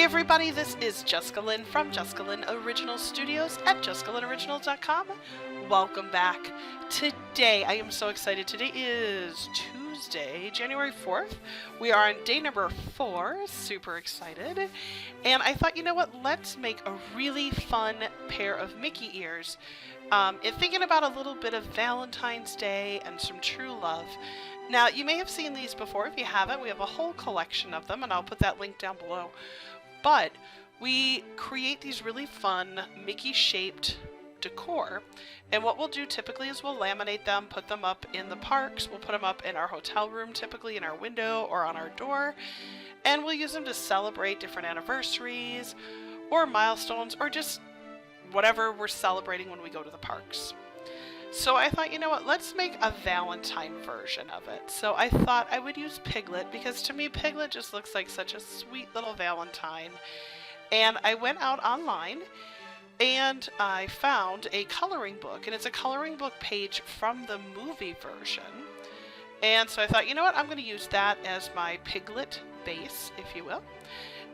Hey everybody, this is Jessica Lynn from JessicaLynnOriginal Studios at JessicaLynnOriginal.com. Welcome back. Today, I am so excited. Today is Tuesday, January 4th. We are on day number 4. Super excited. And I thought, you know what? Let's make a really fun pair of Mickey ears. And thinking about a little bit of Valentine's Day and some true love. Now, you may have seen these before. If you haven't, we have a whole collection of them, and I'll put that link down below. But we create these really fun Mickey-shaped decor, and what we'll do typically is we'll laminate them, put them up in the parks, we'll put them up in our hotel room, typically in our window or on our door, and we'll use them to celebrate different anniversaries or milestones or just whatever we're celebrating when we go to the parks. So I thought, you know what, let's make a Valentine version of it. So I thought I would use Piglet because to me Piglet just looks like such a sweet little Valentine. And I went out online and I found a coloring book, and it's a coloring book page from the movie version. And so I thought, you know what, I'm going to use that as my Piglet base, if you will.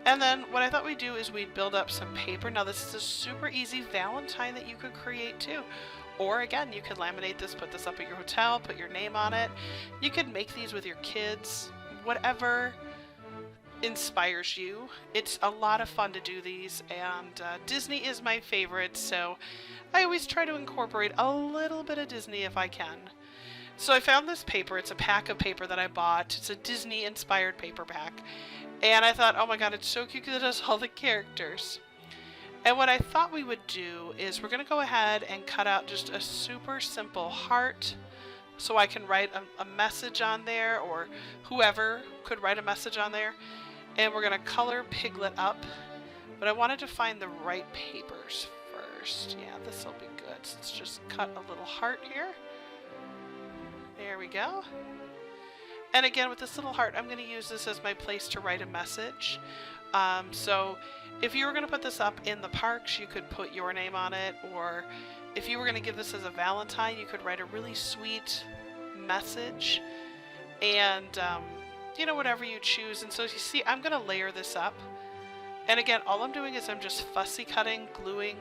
And then what I thought we'd do is we'd build up some paper. Now this is a super easy Valentine that you could create too. Or again, you could laminate this, put this up at your hotel, put your name on it. You could make these with your kids, whatever inspires you. It's a lot of fun to do these, and Disney is my favorite, so I always try to incorporate a little bit of Disney if I can. So I found this paper. It's a pack of paper that I bought. It's a Disney-inspired paper pack. And I thought, oh my god, it's so cute because it has all the characters. And what I thought we would do is we're going to go ahead and cut out just a super simple heart so I can write a message on there, or whoever could write a message on there. And we're going to color Piglet up. But I wanted to find the right papers first. Yeah, this will be good. So let's just cut a little heart here. There we go. And again, with this little heart, I'm going to use this as my place to write a message. So if you were going to put this up in the parks, you could put your name on it, or if you were going to give this as a Valentine, you could write a really sweet message, and you know, whatever you choose. And so you see, I'm going to layer this up, and again, all I'm doing is I'm just fussy cutting, gluing.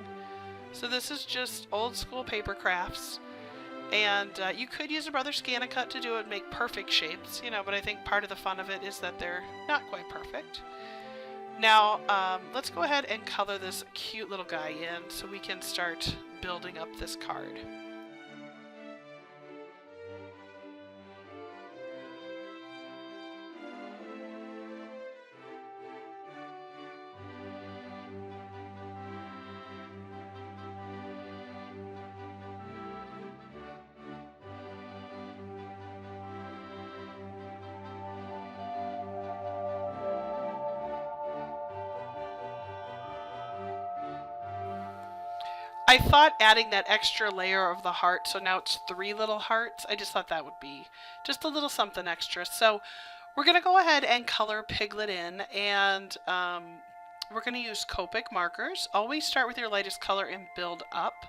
So this is just old school paper crafts, and you could use a Brother Scan-A-Cut to do it and make perfect shapes, you know, but I think part of the fun of it is that they're not quite perfect. Now, let's go ahead and color this cute little guy in so we can start building up this card. I thought adding that extra layer of the heart, so now it's 3 little hearts, I just thought that would be just a little something extra. So we're going to go ahead and color Piglet in, and we're going to use Copic markers. Always start with your lightest color and build up.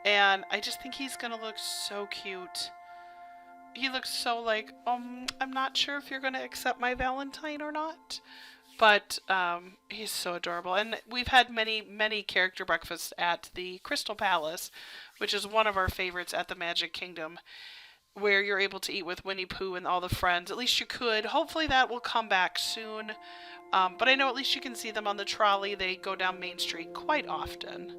And I just think he's going to look so cute. He looks so like, I'm not sure if you're going to accept my Valentine or not. But he's so adorable. And we've had many character breakfasts at the Crystal Palace, which is one of our favorites at the Magic Kingdom, where you're able to eat with Winnie Pooh and all the friends. At least you could. Hopefully that will come back soon. But I know at least you can see them on the trolley. They go down Main Street quite often.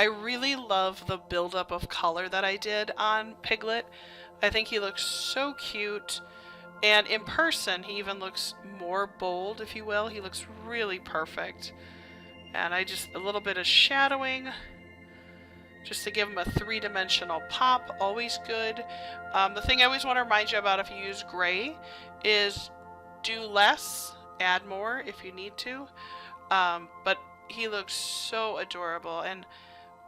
I really love the buildup of color that I did on Piglet. I think he looks so cute. And in person, he even looks more bold, if you will. He looks really perfect. And I just, a little bit of shadowing, just to give him a three-dimensional pop, always good. The thing I always want to remind you about if you use gray is do less, add more if you need to. But he looks so adorable, and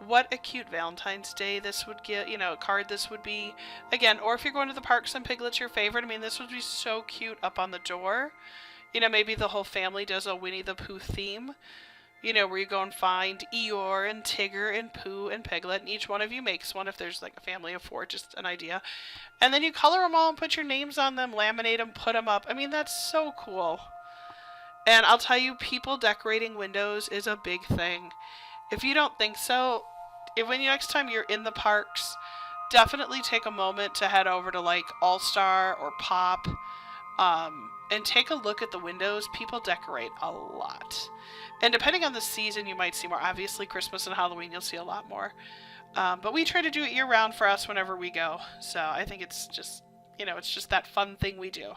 what a cute Valentine's Day this would get, you know, card this would be. Again, or if you're going to the parks and Piglet's your favorite, I mean, this would be so cute up on the door. You know, maybe the whole family does a Winnie the Pooh theme. You know, where you go and find Eeyore and Tigger and Pooh and Piglet, and each one of you makes one if there's like a family of 4, just an idea. And then you color them all and put your names on them, laminate them, put them up. I mean, that's so cool. And I'll tell you, people decorating windows is a big thing. If you don't think so, when next time you're in the parks, definitely take a moment to head over to like All Star or Pop, and take a look at the windows. People decorate a lot. And depending on the season, you might see more. Obviously, Christmas and Halloween, you'll see a lot more. But we try to do it year-round for us whenever we go. So I think it's just, you know, it's just that fun thing we do.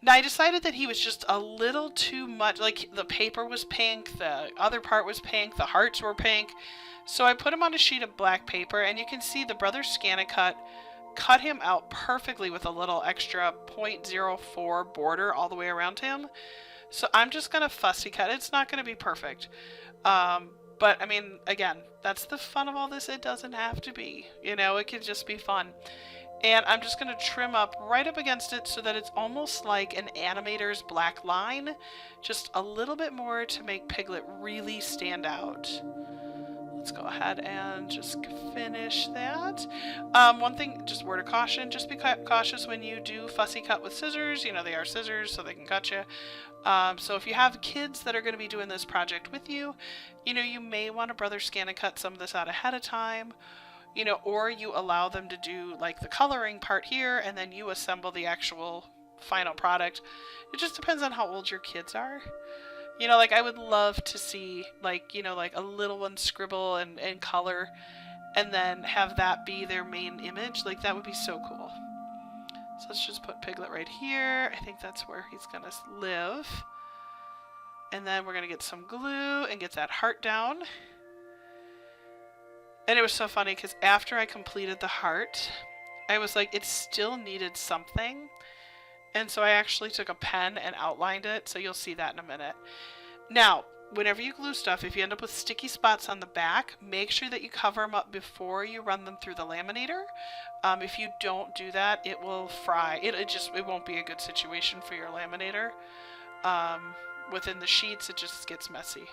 Now, I decided that he was just a little too much. Like, the paper was pink, the other part was pink, the hearts were pink. So I put him on a sheet of black paper, and you can see the Brothers Scan-A-Cut cut him out perfectly with a little extra 0.04 border all the way around him. So I'm just going to fussy cut. It's not going to be perfect. But, I mean, again, that's the fun of all this. It doesn't have to be. You know, it can just be fun. And I'm just going to trim up right up against it so that it's almost like an animator's black line. Just a little bit more to make Piglet really stand out. Let's go ahead and just finish that. One thing, just word of caution, just be cautious when you do fussy cut with scissors. You know, they are scissors, so they can cut you. So if you have kids that are going to be doing this project with you, you know, you may want to Brothers Scan-A-Cut some of this out ahead of time. You know, or you allow them to do like the coloring part here, and then you assemble the actual final product. It just depends on how old your kids are. You know, like I would love to see like, you know, like a little one scribble and color, and then have that be their main image. Like that would be so cool. So let's just put Piglet right here. I think that's where he's gonna live. And then we're gonna get some glue and get that heart down. And it was so funny because after I completed the heart, I was like, it still needed something. And so I actually took a pen and outlined it. So you'll see that in a minute. Now, whenever you glue stuff, if you end up with sticky spots on the back, make sure that you cover them up before you run them through the laminator. If you don't do that, it will fry. It won't be a good situation for your laminator. Within the sheets, it just gets messy.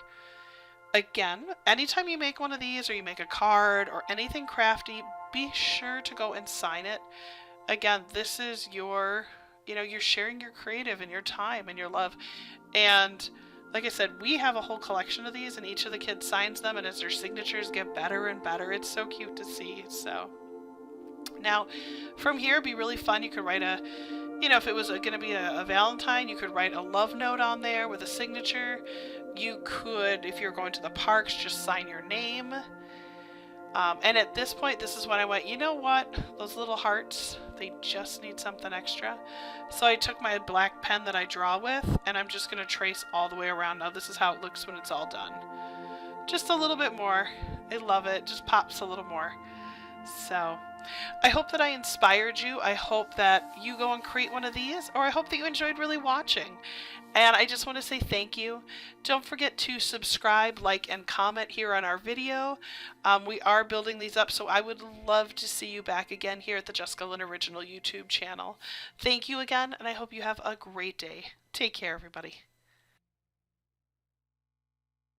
Again, anytime you make one of these or you make a card or anything crafty, be sure to go and sign it. Again, this is your, you know, you're sharing your creative and your time and your love. And like I said, we have a whole collection of these and each of the kids signs them, and as their signatures get better and better, it's so cute to see. So now from here, it'd be really fun. You could write a, you know, if it was going to be a Valentine, you could write a love note on there with a signature. You could, if you're going to the parks, just sign your name. And at this point, this is when I went, you know what? Those little hearts, they just need something extra. So I took my black pen that I draw with, and I'm just going to trace all the way around. Now this is how it looks when it's all done. Just a little bit more. I love it. Just pops a little more. So I hope that I inspired you. I hope that you go and create one of these, or I hope that you enjoyed really watching. And I just want to say thank you. Don't forget to subscribe, like, and comment here on our video. We are building these up, so I would love to see you back again here at the Jessica Lynn Original YouTube channel. Thank you again, and I hope you have a great day. Take care, everybody.